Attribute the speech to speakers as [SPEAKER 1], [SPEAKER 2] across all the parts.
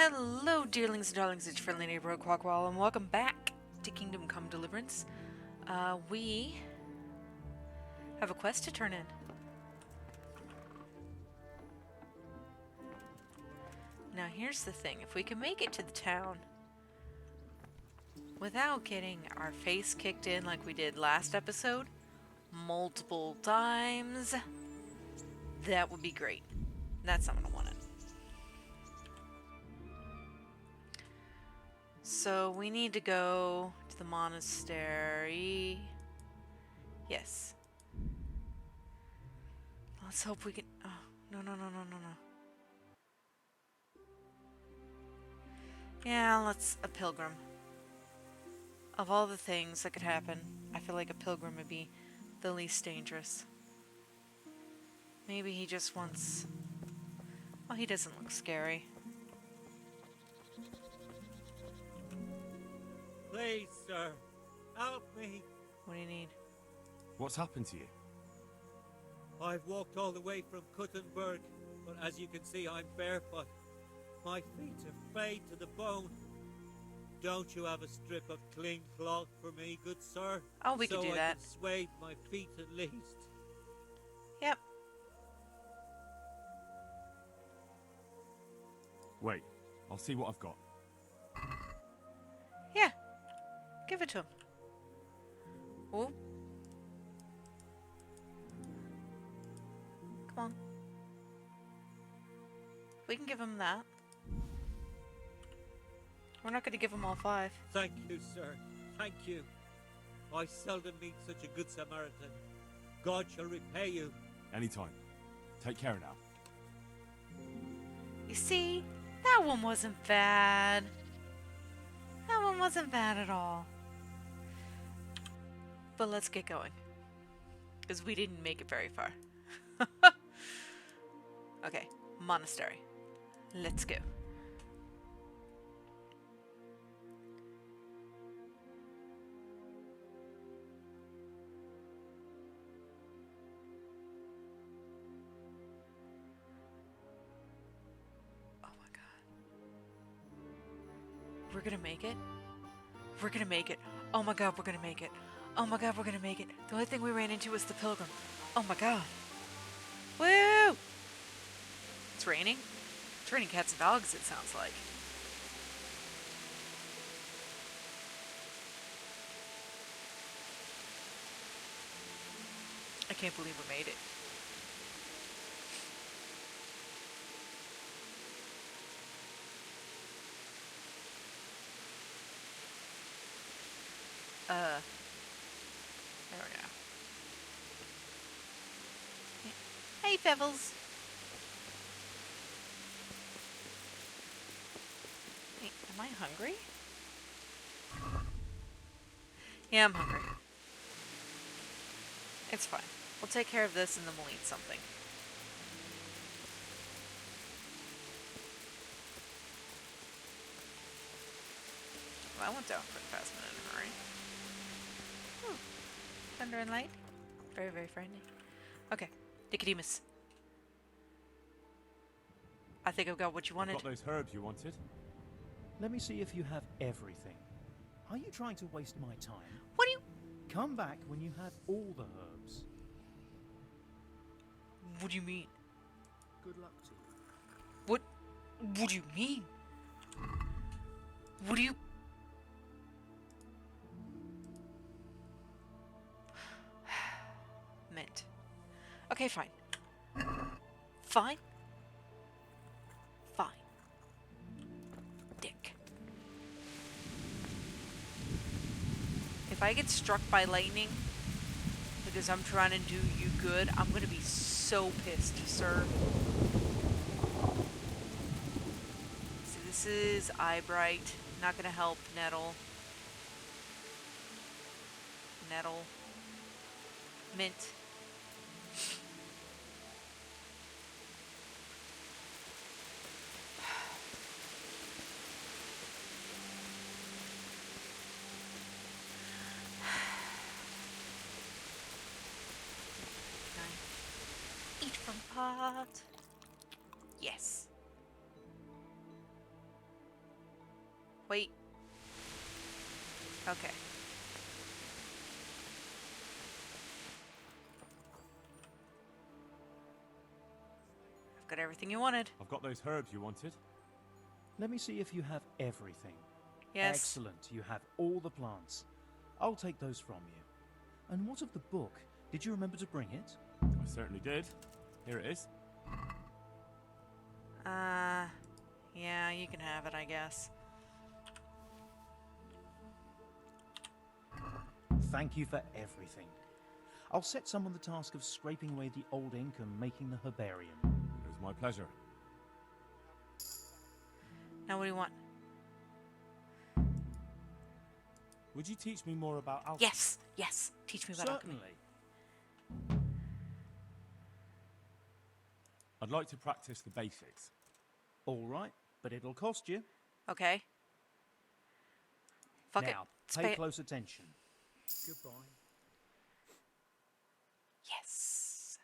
[SPEAKER 1] Hello, dearlings and darlings, it's your friendly neighborhood Crocoala, and welcome back to Kingdom Come Deliverance. We have a quest to turn in. Now, here's the thing. If we can make it to the town without getting our face kicked in like we did last episode, multiple times, that would be great. That's not what I wanted. So we need to go to the monastery. Yes. Let's hope we can... Oh, no. Yeah, let's... A pilgrim. Of all the things that could happen, I feel like a pilgrim would be the least dangerous. Maybe he just wants... Well, he doesn't look scary.
[SPEAKER 2] Please, sir, help me.
[SPEAKER 1] What do you need?
[SPEAKER 3] What's happened to you?
[SPEAKER 2] I've walked all the way from Kuttenberg, but as you can see, I'm barefoot. My feet are frayed to the bone. Don't you have a strip of clean cloth for me, good sir?
[SPEAKER 1] Oh, we can do that.
[SPEAKER 2] So I can swathe my feet at least.
[SPEAKER 1] Yep.
[SPEAKER 3] Wait, I'll see what I've got.
[SPEAKER 1] Yeah. Give it to him. Oh. Come on. We can give him that. We're not going to give him all 5.
[SPEAKER 2] Thank you, sir. Thank you. I seldom meet such a good Samaritan. God shall repay you.
[SPEAKER 3] Anytime. Take care now.
[SPEAKER 1] You see? That one wasn't bad. That one wasn't bad at all. But let's get going. Because we didn't make it very far. Okay, monastery. Let's go. Oh my god. We're gonna make it? We're gonna make it. Oh my god, we're gonna make it. Oh my god, we're gonna make it. The only thing we ran into was the pilgrim. Oh my god. Woo! It's raining? It's raining cats and dogs, it sounds like. I can't believe we made it. There we go. Hey, Pebbles. Hey, am I hungry? Yeah, I'm hungry. It's fine. We'll take care of this and then we'll eat something. Well, I went down pretty fast, but in a hurry. Ooh. Thunder and light. Very, very frightening. Okay. Nicodemus. I think I've got what you wanted.
[SPEAKER 3] Got those herbs you wanted?
[SPEAKER 4] Let me see if you have everything. Are you trying to waste my time?
[SPEAKER 1] What do you...
[SPEAKER 4] Come back when you have all the herbs.
[SPEAKER 1] What do you mean?
[SPEAKER 4] Good luck to you.
[SPEAKER 1] What do you mean? What do you... Mint. Okay, fine. Fine. Fine. Dick. If I get struck by lightning because I'm trying to do you good, I'm gonna be so pissed, sir. So this is Eyebright. Not gonna help Nettle. Nettle. Mint. Eat from pot. Yes. Wait. Okay. I've got everything you wanted.
[SPEAKER 3] I've got those herbs you wanted.
[SPEAKER 4] Let me see if you have everything.
[SPEAKER 1] Yes.
[SPEAKER 4] Excellent. You have all the plants. I'll take those from you. And what of the book? Did you remember to bring it?
[SPEAKER 3] I certainly did. Here it is.
[SPEAKER 1] Yeah, you can have it, I guess.
[SPEAKER 4] Thank you for everything. I'll set someone the task of scraping away the old ink and making the herbarium.
[SPEAKER 3] It was my pleasure.
[SPEAKER 1] Now what do you want?
[SPEAKER 3] Would you teach me more about alchemy?
[SPEAKER 1] Yes, yes. Teach me about alchemy.
[SPEAKER 4] Certainly.
[SPEAKER 3] I'd like to practice the basics.
[SPEAKER 4] All right, but it'll cost you.
[SPEAKER 1] Okay. Fuck
[SPEAKER 4] Now,
[SPEAKER 1] it.
[SPEAKER 4] pay close attention.
[SPEAKER 2] Goodbye.
[SPEAKER 1] Yes.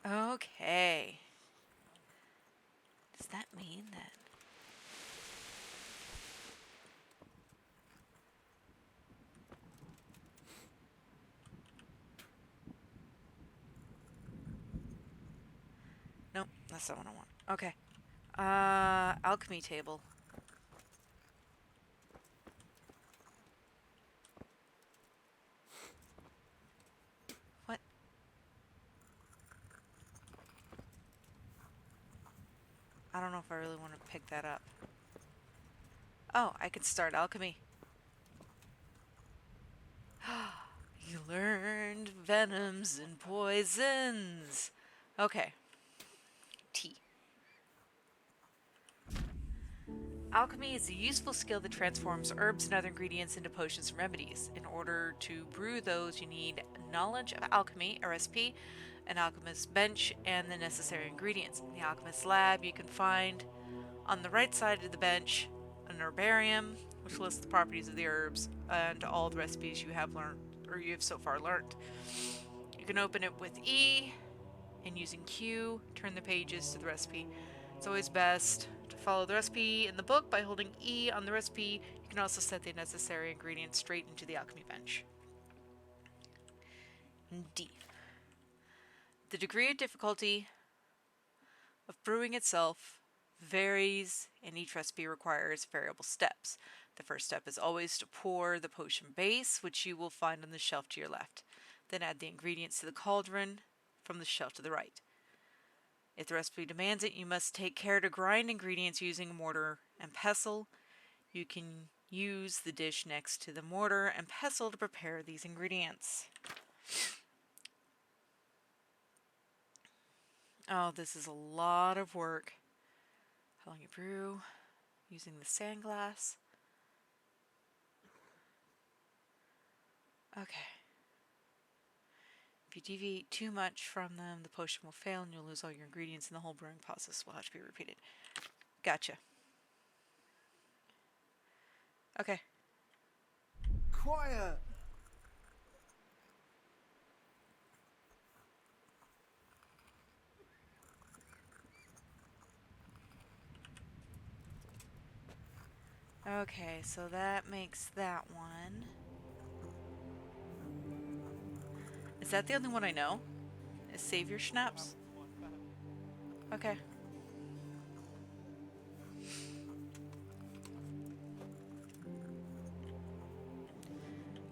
[SPEAKER 1] Okay. Does that mean that... Nope, that's not what I want. Okay. Alchemy table. What? I don't know if I really want to pick that up. Oh, I could start alchemy. You learned venoms and poisons. Okay. Tea. Alchemy is a useful skill that transforms herbs and other ingredients into potions and remedies. In order to brew those, you need knowledge of alchemy, RSP, an alchemist's bench, and the necessary ingredients. In the alchemist's lab, you can find on the right side of the bench an herbarium, which lists the properties of the herbs and all the recipes you have learned, or you have so far learned. You can open it with E, and using Q, turn the pages to the recipe. It's always best to follow the recipe in the book by holding E on the recipe. You can also set the necessary ingredients straight into the alchemy bench. D. The degree of difficulty of brewing itself varies, and each recipe requires variable steps. The first step is always to pour the potion base, which you will find on the shelf to your left. Then add the ingredients to the cauldron from the shelf to the right. If the recipe demands it, you must take care to grind ingredients using a mortar and pestle. You can use the dish next to the mortar and pestle to prepare these ingredients. Oh, this is a lot of work. How long you brew? Using the sand glass. Okay. If you deviate too much from them, the potion will fail and you'll lose all your ingredients, and the whole brewing process will have to be repeated. Gotcha. Okay.
[SPEAKER 5] Quiet!
[SPEAKER 1] Okay, so that makes that one. Is that the only one I know? Is Savior Schnapps? Okay.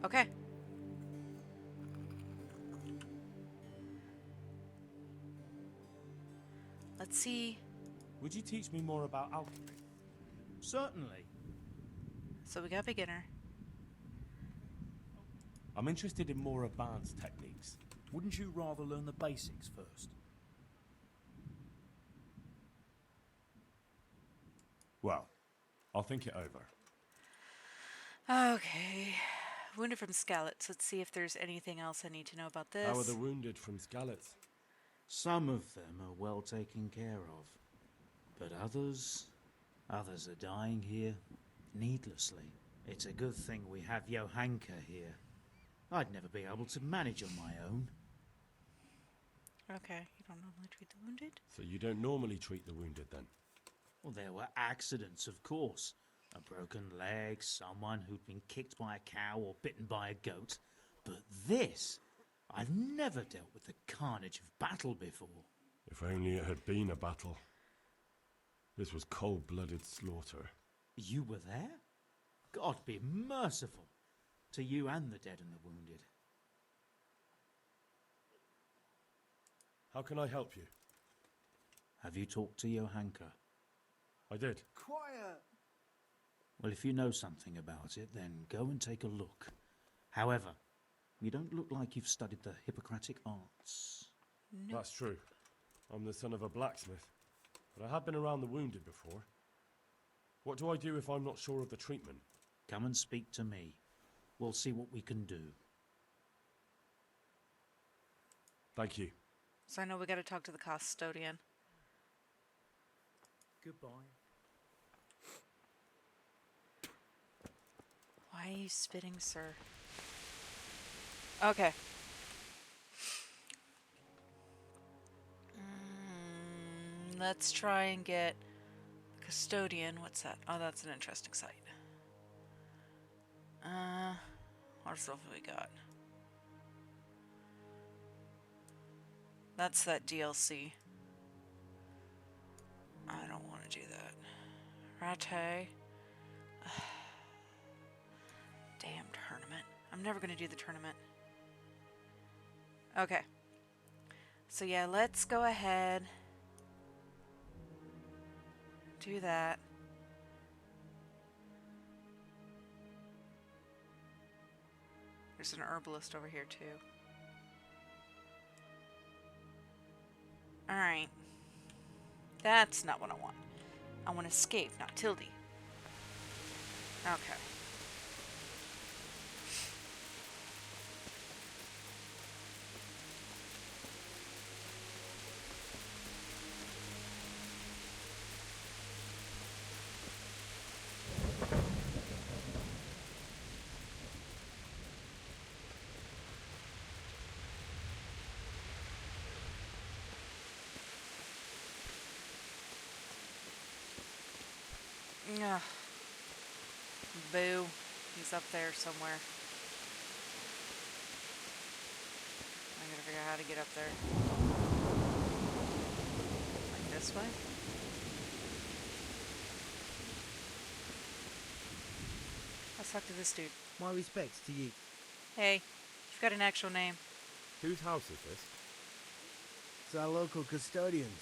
[SPEAKER 1] Okay. Let's see.
[SPEAKER 3] Would you teach me more about alchemy?
[SPEAKER 4] Certainly.
[SPEAKER 1] So we got beginner.
[SPEAKER 3] I'm interested in more advanced techniques.
[SPEAKER 4] Wouldn't you rather learn the basics first?
[SPEAKER 3] Well, I'll think it over.
[SPEAKER 1] Okay. Wounded from Scallots. Let's see if there's anything else I need to know about this.
[SPEAKER 3] How are the wounded from Scallots?
[SPEAKER 6] Some of them are well taken care of, but others are dying here needlessly. It's a good thing we have Johanka here. I'd never be able to manage on my own.
[SPEAKER 1] Okay, you don't normally treat the wounded?
[SPEAKER 3] So you don't normally treat the wounded then?
[SPEAKER 6] Well, there were accidents, of course, A broken leg, someone who'd been kicked by a cow or bitten by a goat. But this, I've never dealt with the carnage of battle before.
[SPEAKER 3] If only it had been a battle. This was cold-blooded slaughter.
[SPEAKER 6] You were there? God be merciful to you and the dead and the wounded.
[SPEAKER 3] How can I help you?
[SPEAKER 6] Have you talked to Johanka?
[SPEAKER 3] I did.
[SPEAKER 5] Quiet!
[SPEAKER 6] Well, if you know something about it, then go and take a look. However, you don't look like you've studied the Hippocratic arts.
[SPEAKER 1] Nope.
[SPEAKER 3] That's true. I'm the son of a blacksmith. But I have been around the wounded before. What do I do if I'm not sure of the treatment?
[SPEAKER 6] Come and speak to me. We'll see what we can do.
[SPEAKER 3] Thank you.
[SPEAKER 1] So I know we gotta talk to the custodian.
[SPEAKER 4] Goodbye.
[SPEAKER 1] Why are you spitting, sir? Okay. Let's try and get Custodian. What's that? Oh, that's an interesting site. What stuff have we got? That's that DLC. I don't want to do that. Ratte. Damn tournament. I'm never going to do the tournament. Okay. So yeah, let's go ahead. Do that. There's an herbalist over here too. Alright. That's not what I want. I want escape, not Tilde. Okay. Ugh. Boo. He's up there somewhere. I gotta figure out how to get up there. Like this way? Let's talk to this dude.
[SPEAKER 5] My respects to you.
[SPEAKER 1] Hey, you've got an actual name.
[SPEAKER 3] Whose house is this?
[SPEAKER 5] It's our local custodians.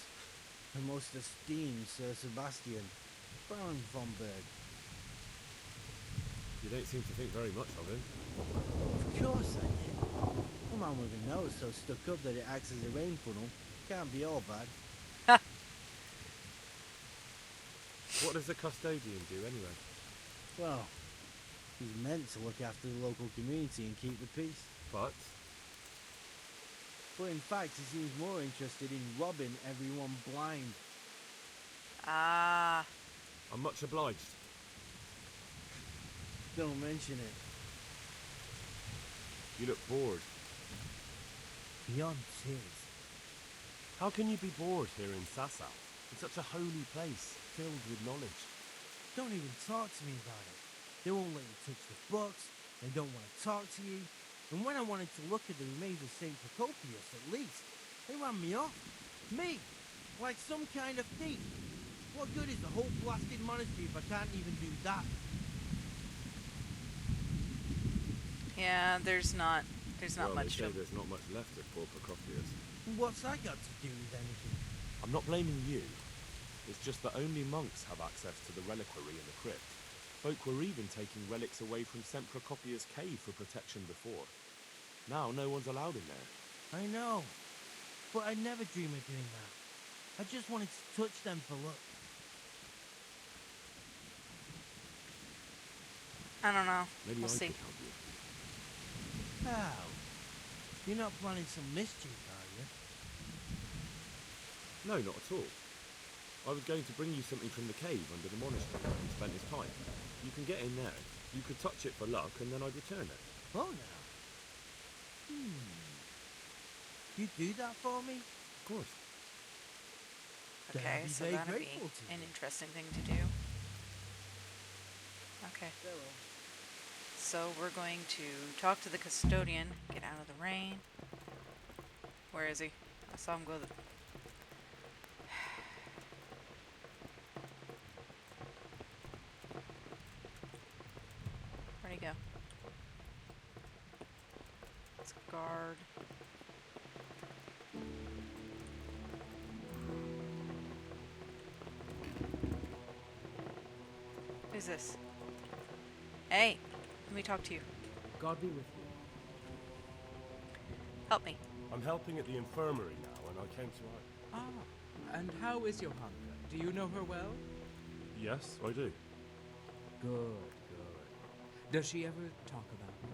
[SPEAKER 5] The most esteemed Sir Sebastian, Baron von Berg.
[SPEAKER 3] You don't seem to think very much of him.
[SPEAKER 5] Of course I did. A man with a nose so stuck up that it acts as a rain funnel can't be all bad.
[SPEAKER 3] What does the custodian do anyway?
[SPEAKER 5] Well, he's meant to look after the local community and keep the peace.
[SPEAKER 3] But
[SPEAKER 5] But in fact, he seems more interested in robbing everyone blind.
[SPEAKER 1] Ah.
[SPEAKER 3] I'm much obliged.
[SPEAKER 5] Don't mention it.
[SPEAKER 3] You look bored.
[SPEAKER 5] Beyond tears.
[SPEAKER 3] How can you be bored here in Sasau? It's such a holy place, filled with knowledge.
[SPEAKER 5] Don't even talk to me about it. They won't let you touch the books. They don't want to talk to you. And when I wanted to look at the remains of St. Procopius, at least, they ran me off. Me! Like some kind of thief. What good is the whole blasted monastery if I can't even do that?
[SPEAKER 1] Yeah, there's not
[SPEAKER 3] Well,
[SPEAKER 1] much
[SPEAKER 3] they say
[SPEAKER 1] of...
[SPEAKER 3] there's not much left of poor Procopius.
[SPEAKER 5] What's that got to do with anything?
[SPEAKER 3] I'm not blaming you. It's just that only monks have access to the reliquary in the crypt. Folk were even taking relics away from St. Procopius' cave for protection before. Now no one's allowed in there.
[SPEAKER 5] I know. But I'd never dream of doing that. I just wanted to touch them for luck.
[SPEAKER 1] I don't know.
[SPEAKER 3] Maybe
[SPEAKER 1] We'll
[SPEAKER 3] I
[SPEAKER 1] see.
[SPEAKER 3] could help you.
[SPEAKER 5] How? You're not planning some mischief, are you?
[SPEAKER 3] No, not at all. I was going to bring you something from the cave under the monastery where he spent his time. You can get in there. You could touch it for luck, and then I'd return it.
[SPEAKER 5] Oh, now. You do that for me?
[SPEAKER 3] Of course.
[SPEAKER 5] Then
[SPEAKER 1] Okay,
[SPEAKER 5] I'd be
[SPEAKER 1] so
[SPEAKER 5] very
[SPEAKER 1] that'd be
[SPEAKER 5] grateful to
[SPEAKER 1] an
[SPEAKER 5] you.
[SPEAKER 1] interesting thing to do. Okay.
[SPEAKER 5] Farewell.
[SPEAKER 1] So we're going to talk to the custodian, get out of the rain. Where is he? I saw him go. Where'd he go? Let's guard. Who's this? Hey, let me talk to you.
[SPEAKER 7] God be with you.
[SPEAKER 1] Help me.
[SPEAKER 3] I'm helping at the infirmary now, and I came to ask.
[SPEAKER 7] Ah, and how is Johanka? Do you know her well?
[SPEAKER 3] Yes, I do.
[SPEAKER 7] Good, good. Does she ever talk about me?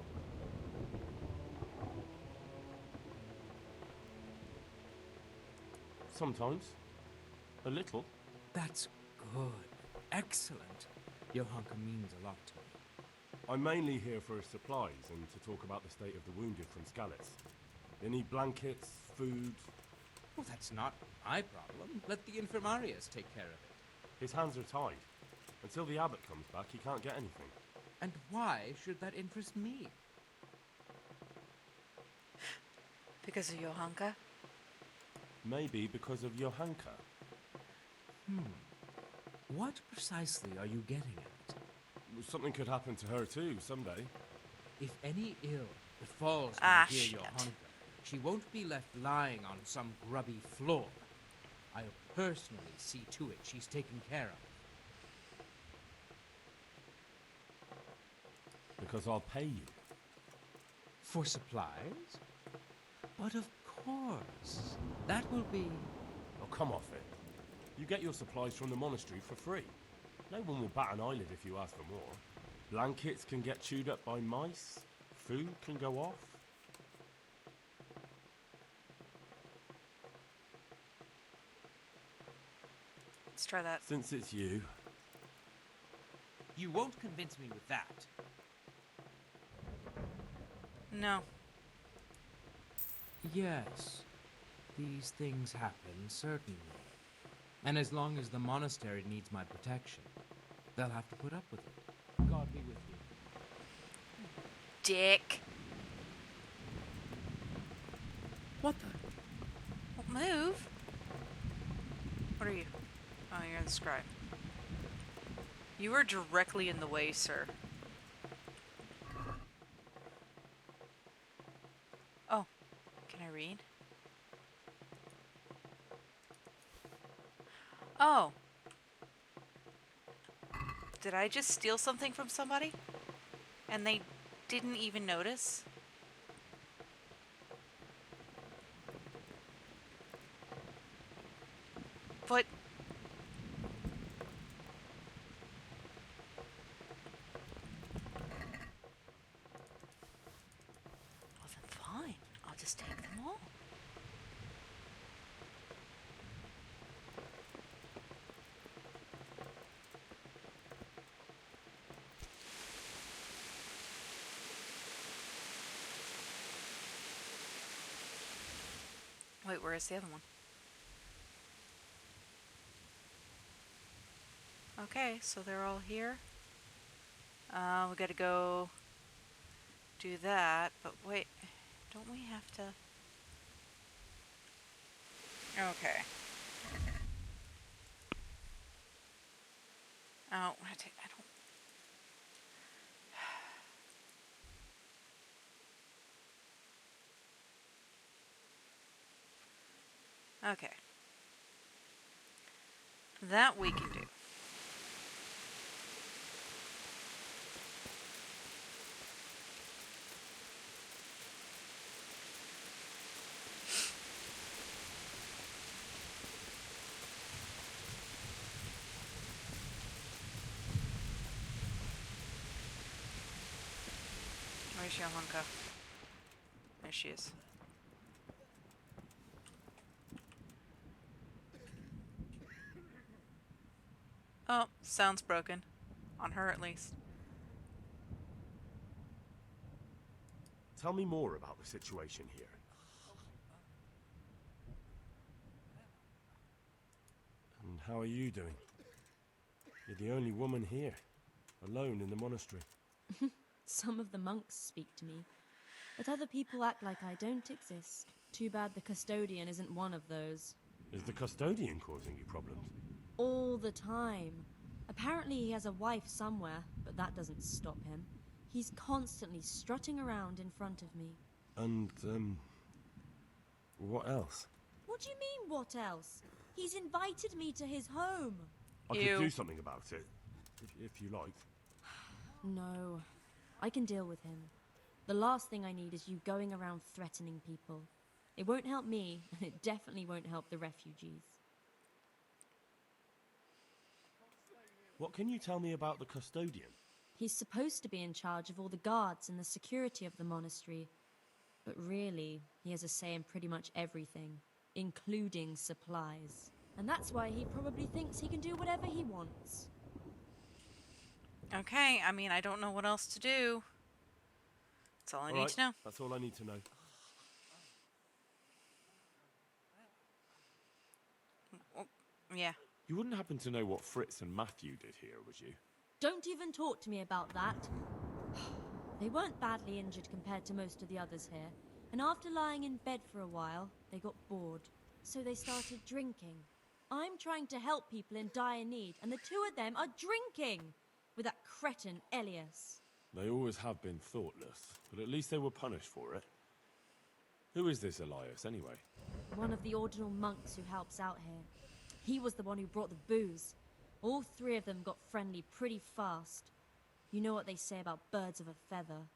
[SPEAKER 3] Sometimes. A little.
[SPEAKER 7] That's good. Excellent. Johanka means a lot to me.
[SPEAKER 3] I'm mainly here for supplies and to talk about the state of the wounded from Skalitz. They need blankets, food.
[SPEAKER 7] Well, that's not my problem. Let the infirmarius take care of it.
[SPEAKER 3] His hands are tied. Until the abbot comes back, he can't get anything.
[SPEAKER 7] And why should that interest me?
[SPEAKER 1] Because of Johanka?
[SPEAKER 3] Maybe because of Johanka.
[SPEAKER 7] What precisely are you getting at?
[SPEAKER 3] Something could happen to her too, someday.
[SPEAKER 7] If any ill befalls my dear
[SPEAKER 1] shit.
[SPEAKER 7] Johanka, she won't be left lying on some grubby floor. I'll personally see to it she's taken care of.
[SPEAKER 3] Because I'll pay you.
[SPEAKER 7] For supplies? But of course. That will be...
[SPEAKER 3] Oh, come off it. You get your supplies from the monastery for free. No one will bat an eyelid if you ask for more. Blankets can get chewed up by mice. Food can go off.
[SPEAKER 1] Let's try that.
[SPEAKER 3] Since it's you,
[SPEAKER 7] You won't convince me with that.
[SPEAKER 1] No.
[SPEAKER 7] Yes. These things happen, certainly. And as long as the monastery needs my protection, they'll have to put up with it. God be with you.
[SPEAKER 1] Dick.
[SPEAKER 7] What the?
[SPEAKER 1] Well, move. What are you? Oh, you're the scribe. You are directly in the way, sir. Oh, can I read? Oh. Did I just steal something from somebody? And they didn't even notice? But... well then fine. I'll just take them all. Wait, where is the other one? Okay, so they're all here. We gotta go do that, but wait, don't we have to? Okay. Oh, I don't. Okay. That we can do. Where's Johanka? There she is. Oh, sounds broken. On her at least.
[SPEAKER 3] tell me more about the situation here. And how are you doing? You're the only woman here. alone in the monastery.
[SPEAKER 8] Some of the monks speak to me, but other people act like I don't exist. Too bad the Custodian isn't one of those.
[SPEAKER 3] Is the Custodian causing you problems?
[SPEAKER 8] All the time. Apparently he has a wife somewhere, but that doesn't stop him. He's constantly strutting around in front of me.
[SPEAKER 3] And, what else?
[SPEAKER 8] What do you mean, what else? He's invited me to his home.
[SPEAKER 3] I
[SPEAKER 1] Ew.
[SPEAKER 3] could do something about it, if you like.
[SPEAKER 8] No, I can deal with him. The last thing I need is you going around threatening people. It won't help me, and it definitely won't help the refugees.
[SPEAKER 3] What can you tell me about the Custodian?
[SPEAKER 8] He's supposed to be in charge of all the guards and the security of the monastery. But really, he has a say in pretty much everything, including supplies. And that's why he probably thinks he can do whatever he wants.
[SPEAKER 1] Okay, I mean, I don't know what else to do. That's all I need to know.
[SPEAKER 3] That's all I need to know.
[SPEAKER 1] Yeah.
[SPEAKER 3] You wouldn't happen to know what Fritz and Matthew did here, would you?
[SPEAKER 8] Don't even talk to me about that. They weren't badly injured compared to most of the others here, and after lying in bed for a while, they got bored. So they started drinking. I'm trying to help people in dire need, and the two of them are drinking with that cretin Elias.
[SPEAKER 3] They always have been thoughtless, but at least they were punished for it. Who is this Elias, anyway?
[SPEAKER 8] One of the ordinal monks who helps out here. He was the one who brought the booze. All three of them got friendly pretty fast. You know what they say about birds of a feather.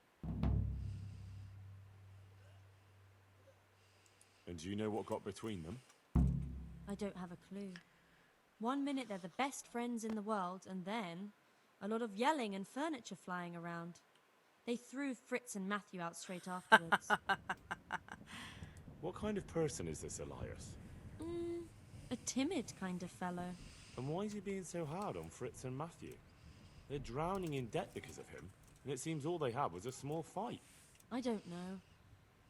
[SPEAKER 3] And do you know what got between them?
[SPEAKER 8] I don't have a clue. 1 minute they're the best friends in the world, and then a lot of yelling and furniture flying around. They threw Fritz and Matthew out straight afterwards.
[SPEAKER 3] What kind of person is this Elias?
[SPEAKER 8] A timid kind of fellow.
[SPEAKER 3] And why is he being so hard on Fritz and Matthew? They're drowning in debt because of him, and it seems all they had was a small fight.
[SPEAKER 8] I don't know.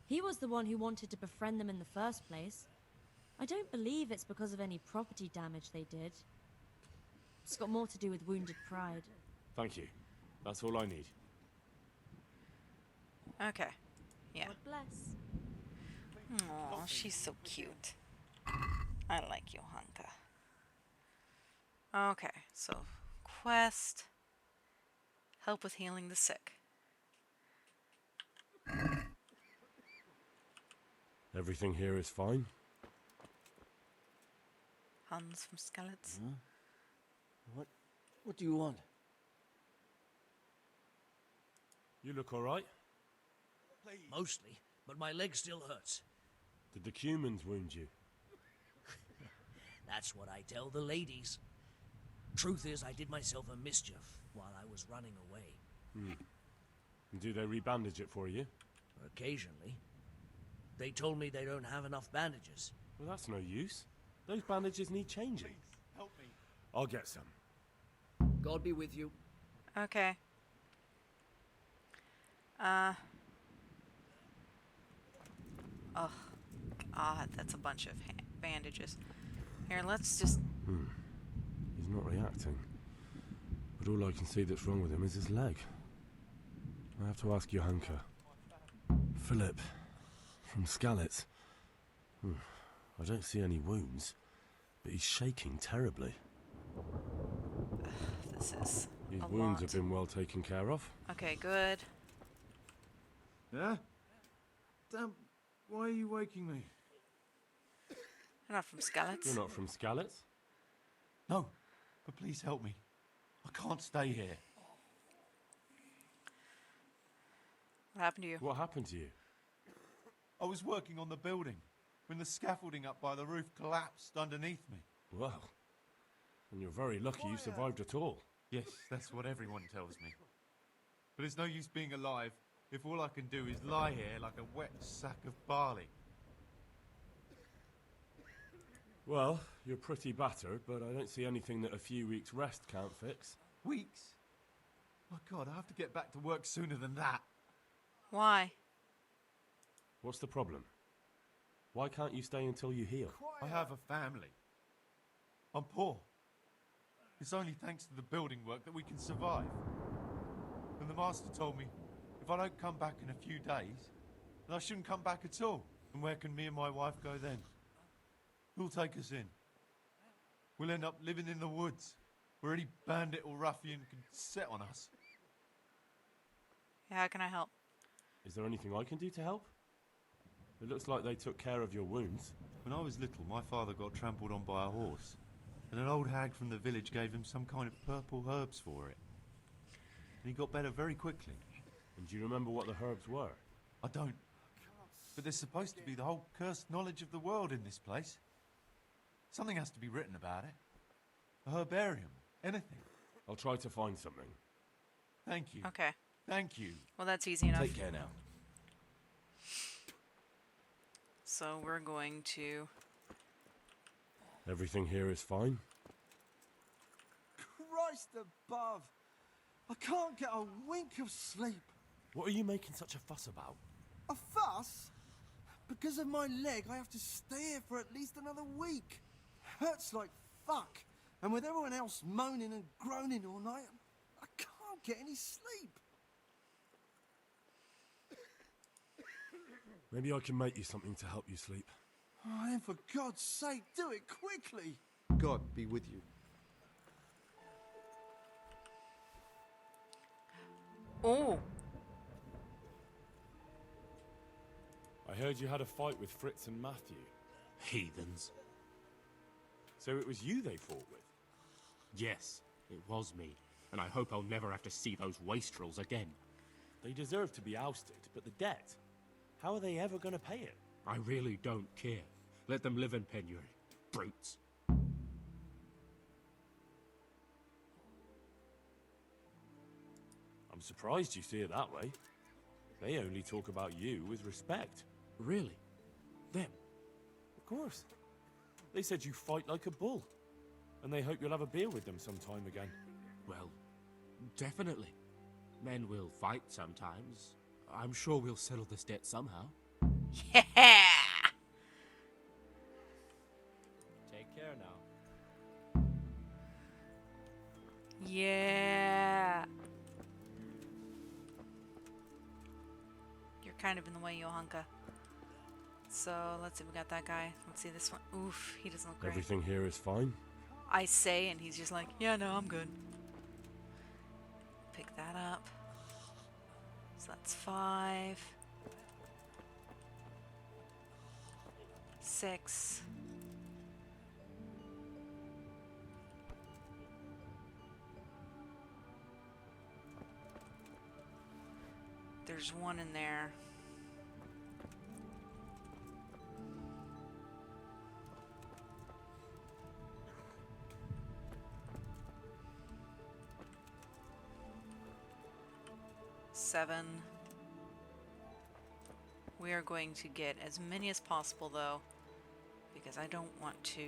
[SPEAKER 8] He was the one who wanted to befriend them in the first place. I don't believe it's because of any property damage they did. It's got more to do with wounded pride.
[SPEAKER 3] Thank you. That's all I need.
[SPEAKER 1] Okay. Yeah.
[SPEAKER 8] God bless.
[SPEAKER 1] Aw, she's so cute. I like Johanka. Okay, so quest. Help with healing the sick.
[SPEAKER 3] Everything here is fine?
[SPEAKER 1] Hans from Skeleton.
[SPEAKER 9] Huh? What do you want?
[SPEAKER 3] You look alright?
[SPEAKER 9] Mostly, but my leg still hurts.
[SPEAKER 3] Did the humans wound you?
[SPEAKER 9] That's what I tell the ladies. Truth is, I did myself a mischief while I was running away.
[SPEAKER 3] And do they rebandage it for you?
[SPEAKER 9] Occasionally. They told me they don't have enough bandages.
[SPEAKER 3] Well, that's no use. Those bandages need changing.
[SPEAKER 2] Help me.
[SPEAKER 3] I'll get some.
[SPEAKER 9] God be with you.
[SPEAKER 1] Okay. Oh, God, that's a bunch of bandages. Here, let's just...
[SPEAKER 3] He's not reacting. But all I can see that's wrong with him is his leg. I have to ask Johanka. Philip, from Skalitz. I don't see any wounds, but he's shaking terribly.
[SPEAKER 1] This is
[SPEAKER 3] His
[SPEAKER 1] a
[SPEAKER 3] wounds
[SPEAKER 1] lot.
[SPEAKER 3] have been well taken care of.
[SPEAKER 1] Okay, good.
[SPEAKER 10] Yeah? Damn, why are you waking me?
[SPEAKER 1] You're not from Skeleton.
[SPEAKER 3] You're not from Skalitz?
[SPEAKER 10] No, but please help me. I can't stay here.
[SPEAKER 1] What happened to you?
[SPEAKER 3] What happened to you?
[SPEAKER 10] I was working on the building when the scaffolding up by the roof collapsed underneath me.
[SPEAKER 3] Well, and you're very lucky you survived at all.
[SPEAKER 10] Yes, that's what everyone tells me. But it's no use being alive if all I can do is lie here like a wet sack of barley.
[SPEAKER 3] Well, you're pretty battered, but I don't see anything that a few weeks' rest can't fix.
[SPEAKER 10] Weeks? My God, I have to get back to work sooner than that.
[SPEAKER 1] Why?
[SPEAKER 3] What's the problem? Why can't you stay until you heal?
[SPEAKER 10] I have a family. I'm poor. It's only thanks to the building work that we can survive. the master told me if I don't come back in a few days, then I shouldn't come back at all. And where can me and my wife go then? Who'll take us in? We'll end up living in the woods, where any bandit or ruffian can set on us.
[SPEAKER 1] Yeah, how can I help?
[SPEAKER 3] Is there anything I can do to help? It looks like they took care of your wounds.
[SPEAKER 10] When I was little, my father got trampled on by a horse, and an old hag from the village gave him some kind of purple herbs for it. And he got better very quickly.
[SPEAKER 3] And do you remember what the herbs were?
[SPEAKER 10] I don't. But there's supposed to be the whole cursed knowledge of the world in this place. Something has to be written about it. A herbarium. Anything.
[SPEAKER 3] I'll try to find something.
[SPEAKER 10] Thank you.
[SPEAKER 1] Okay.
[SPEAKER 10] Thank you.
[SPEAKER 1] Well, that's easy enough.
[SPEAKER 3] Take care now.
[SPEAKER 1] So we're going to...
[SPEAKER 3] Everything here is fine?
[SPEAKER 5] Christ above! I can't get a wink of sleep.
[SPEAKER 3] What are you making such a fuss about?
[SPEAKER 5] A fuss? Because of my leg, I have to stay here for at least another week. Hurts like fuck. And with everyone else moaning and groaning all night, I can't get any sleep.
[SPEAKER 3] Maybe I can make you something to help you sleep.
[SPEAKER 5] Oh, then for God's sake, do it quickly.
[SPEAKER 11] God be with you.
[SPEAKER 1] Oh!
[SPEAKER 3] I heard you had a fight with Fritz and Matthew.
[SPEAKER 12] Heathens.
[SPEAKER 3] So it was you they fought with?
[SPEAKER 12] Yes, it was me. And I hope I'll never have to see those wastrels again.
[SPEAKER 3] They deserve to be ousted, but the debt? How are they ever going to pay it?
[SPEAKER 12] I really don't care. Let them live in penury. Brutes.
[SPEAKER 3] I'm surprised you see it that way. They only talk about you with respect.
[SPEAKER 12] Really? Them?
[SPEAKER 3] Of course. They said you fight like a bull. And they hope you'll have a beer with them sometime again.
[SPEAKER 12] Well, definitely. Men will fight sometimes. I'm sure we'll settle this debt somehow.
[SPEAKER 1] Yeah!
[SPEAKER 11] Take care now.
[SPEAKER 1] Yeah! You're kind of in the way, Johanka. So, let's see, we got that guy. Let's see this one. Oof, he doesn't look great.
[SPEAKER 3] Everything here is fine?
[SPEAKER 1] I say, and he's just like, yeah, no, I'm good. Pick that up. So that's 5. 6. There's 1 in there. Seven. We are going to get as many as possible though, because I don't want to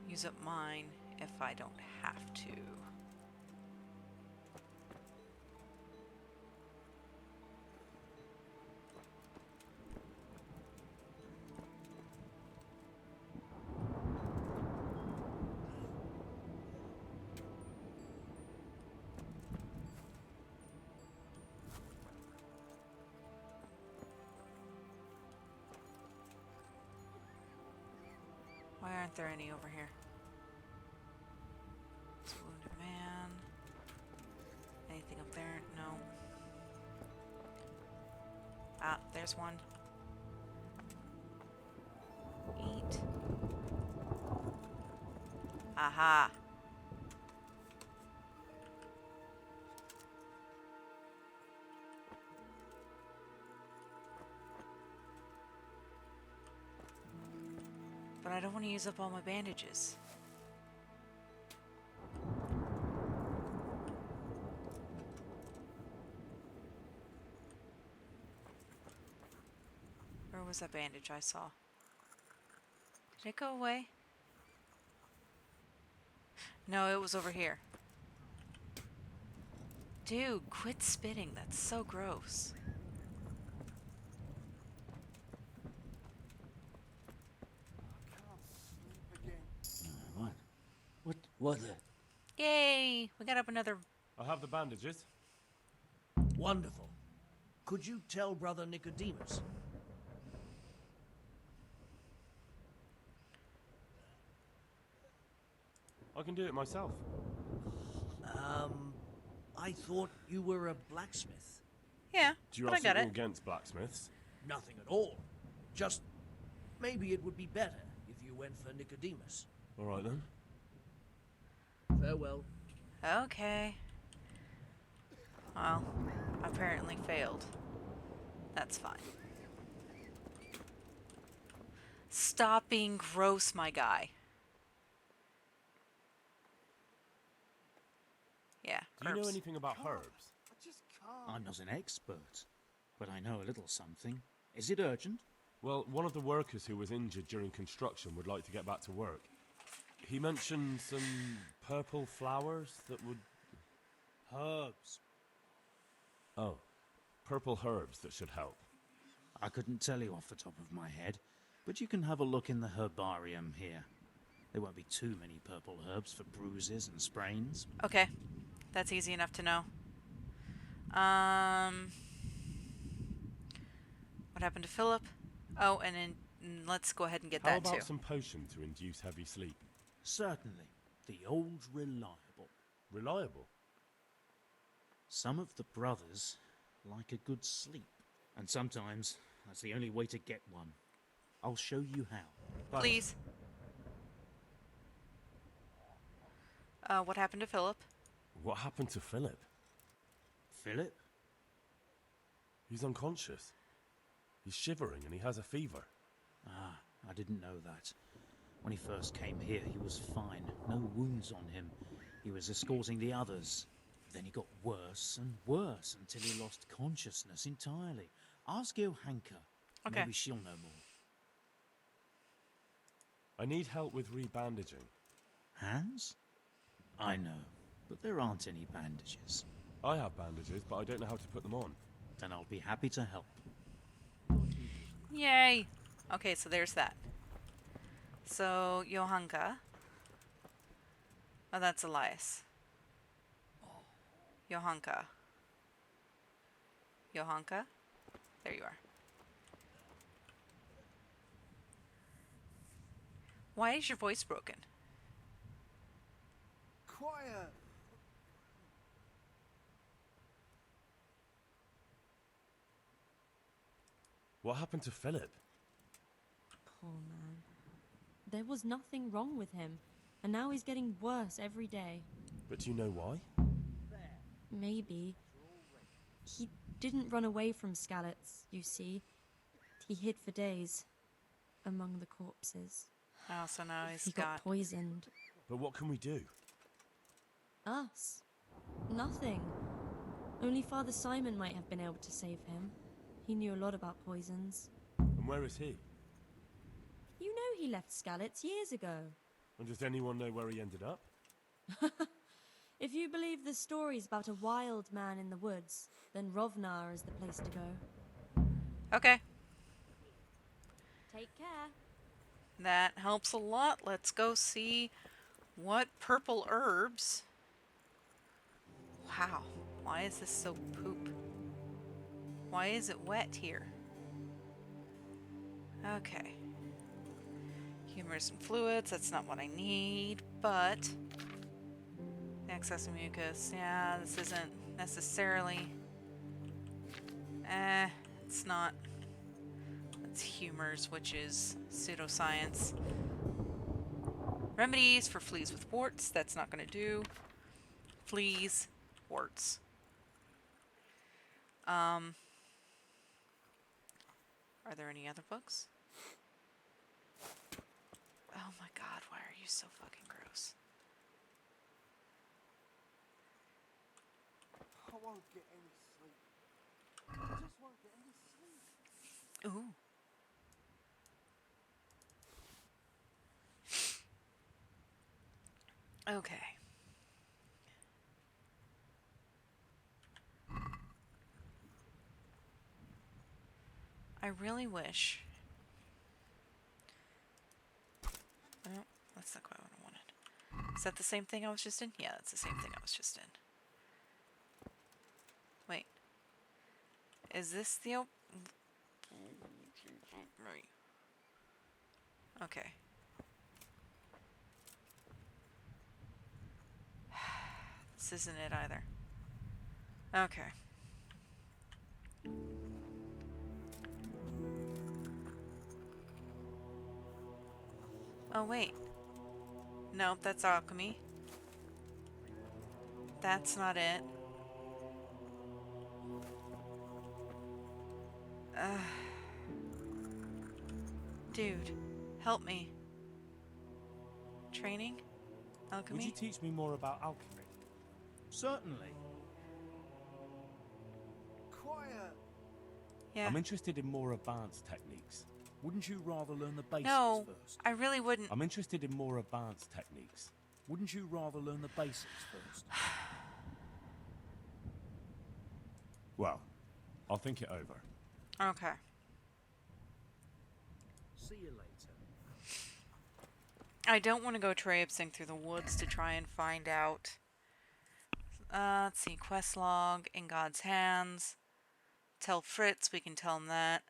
[SPEAKER 1] use up mine if I don't have to. Why aren't there any over here? It's a wounded man. Anything up there? No. Ah, there's one. Eat. Aha. But I don't want to use up all my bandages. Where was that bandage I saw? Did it go away? No, it was over here. Dude, quit spitting. That's so gross.
[SPEAKER 6] What the?
[SPEAKER 1] Yay! We got up another...
[SPEAKER 3] I have the bandages.
[SPEAKER 9] Wonderful. Could you tell Brother Nicodemus?
[SPEAKER 3] I can do it myself.
[SPEAKER 9] I thought you were a blacksmith.
[SPEAKER 1] Yeah,
[SPEAKER 3] Do you
[SPEAKER 1] but I
[SPEAKER 3] have
[SPEAKER 1] got
[SPEAKER 3] something
[SPEAKER 1] it.
[SPEAKER 3] against blacksmiths?
[SPEAKER 9] Nothing at all. Just maybe it would be better if you went for Nicodemus.
[SPEAKER 3] All right then.
[SPEAKER 9] Farewell.
[SPEAKER 1] Okay. Well, apparently failed. That's fine. Stop being gross, my guy. Yeah,
[SPEAKER 3] Do you know
[SPEAKER 1] herbs.
[SPEAKER 3] anything about herbs?
[SPEAKER 6] I'm not an expert, but I know a little something. Is it urgent?
[SPEAKER 3] Well, one of the workers who was injured during construction would like to get back to work. He mentioned some purple flowers that would...
[SPEAKER 6] Herbs.
[SPEAKER 3] Oh, purple herbs that should help.
[SPEAKER 6] I couldn't tell you off the top of my head, but you can have a look in the herbarium here. There won't be too many purple herbs for bruises and sprains.
[SPEAKER 1] Okay, that's easy enough to know. What happened to Philip? Oh, and then let's go ahead and get
[SPEAKER 3] How
[SPEAKER 1] that
[SPEAKER 3] about
[SPEAKER 1] too.
[SPEAKER 3] some potion to induce heavy sleep?
[SPEAKER 6] Certainly. The old reliable.
[SPEAKER 3] Reliable?
[SPEAKER 6] Some of the brothers like a good sleep, and sometimes that's the only way to get one. I'll show you how.
[SPEAKER 1] Please. What happened to Philip?
[SPEAKER 3] What happened to Philip?
[SPEAKER 6] Philip?
[SPEAKER 3] He's unconscious. He's shivering and he has a fever.
[SPEAKER 6] Ah, I didn't know that. When he first came here, he was fine. No wounds on him. He was escorting the others. Then he got worse and worse until he lost consciousness entirely. Ask Johanka.
[SPEAKER 1] Okay.
[SPEAKER 6] Maybe she'll know more.
[SPEAKER 3] I need help with rebandaging.
[SPEAKER 6] Hands? I know, but there aren't any bandages.
[SPEAKER 3] I have bandages, but I don't know how to put them on.
[SPEAKER 6] Then I'll be happy to help.
[SPEAKER 1] Yay! Okay, so there's that. So, Johanka. Oh, that's Elias. Johanka. Johanka? There you are. Why is your voice broken?
[SPEAKER 5] Quiet.
[SPEAKER 3] What happened to Philip?
[SPEAKER 8] Poor man. There was nothing wrong with him, and now he's getting worse every day.
[SPEAKER 3] But do you know why?
[SPEAKER 8] Maybe. He didn't run away from Skalitz, you see. He hid for days among the corpses.
[SPEAKER 1] Oh, so now
[SPEAKER 8] He got poisoned.
[SPEAKER 3] But what can we do?
[SPEAKER 8] Us? Nothing. Only Father Simon might have been able to save him. He knew a lot about poisons.
[SPEAKER 3] And where is he?
[SPEAKER 8] You know he left Skalitz years ago.
[SPEAKER 3] And does anyone know where he ended up?
[SPEAKER 8] If you believe the stories about a wild man in the woods, then Rovnar is the place to go.
[SPEAKER 1] Okay,
[SPEAKER 8] Take care.
[SPEAKER 1] that helps a lot. Let's go see what purple herbs. Wow, why is this so poop? Why is it wet here? Okay. Humors and fluids, that's not what I need, but excess mucus, yeah, this isn't necessarily. It's not. It's humors, which is pseudoscience. Remedies for fleas with warts, that's not going to do. Fleas, warts. Are there any other books? Oh my god, why are you so fucking gross?
[SPEAKER 5] I won't get any sleep. I just won't get any sleep.
[SPEAKER 1] Ooh. Okay. I really wish. Oh, that's not quite what I wanted. Is that the same thing I was just in? Yeah, that's the same thing I was just in. Wait. Is this the right? Okay. This isn't it either. Okay. Oh, wait. Nope, that's alchemy. That's not it. Dude, help me. Training? Alchemy?
[SPEAKER 3] Would you teach me more about alchemy?
[SPEAKER 4] Certainly.
[SPEAKER 10] Quiet!
[SPEAKER 1] Yeah.
[SPEAKER 3] I'm interested in more advanced techniques.
[SPEAKER 4] Wouldn't you rather learn the basics
[SPEAKER 1] No,
[SPEAKER 4] first?
[SPEAKER 1] I really wouldn't.
[SPEAKER 3] I'm interested in more advanced techniques.
[SPEAKER 4] Wouldn't you rather learn the basics first?
[SPEAKER 3] Well, I'll think it over.
[SPEAKER 1] Okay.
[SPEAKER 6] See you later.
[SPEAKER 1] I don't want to go traipsing through the woods to try and find out. Let's see. Quest log. In God's hands. Tell Fritz. We can tell him that.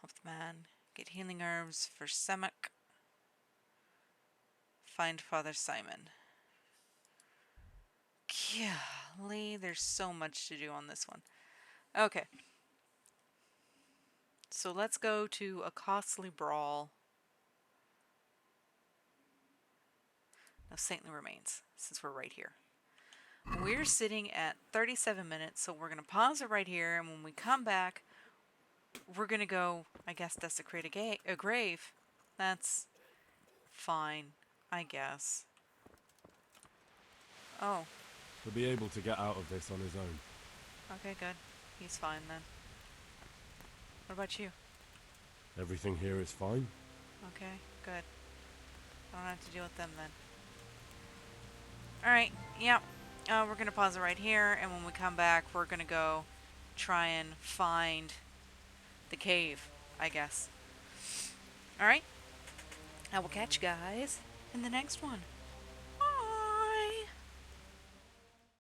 [SPEAKER 1] Help the man. Get healing herbs for Semek. Find Father Simon. Golly, there's so much to do on this one. Okay. So let's go to a costly brawl. No, Saintly Remains, since we're right here. We're sitting at 37 minutes, so we're going to pause it right here, and when we come back, we're going to go, I guess, desecrate a grave. That's fine, I guess. Oh.
[SPEAKER 3] He'll be able to get out of this on his own.
[SPEAKER 1] Okay, good. He's fine then. What about you?
[SPEAKER 3] Everything here is fine.
[SPEAKER 1] Okay, good. I don't have to deal with them then. Alright, yep. We're going to pause it right here, and when we come back, we're going to go try and find the cave, I guess. Alright? I will catch you guys in the next one.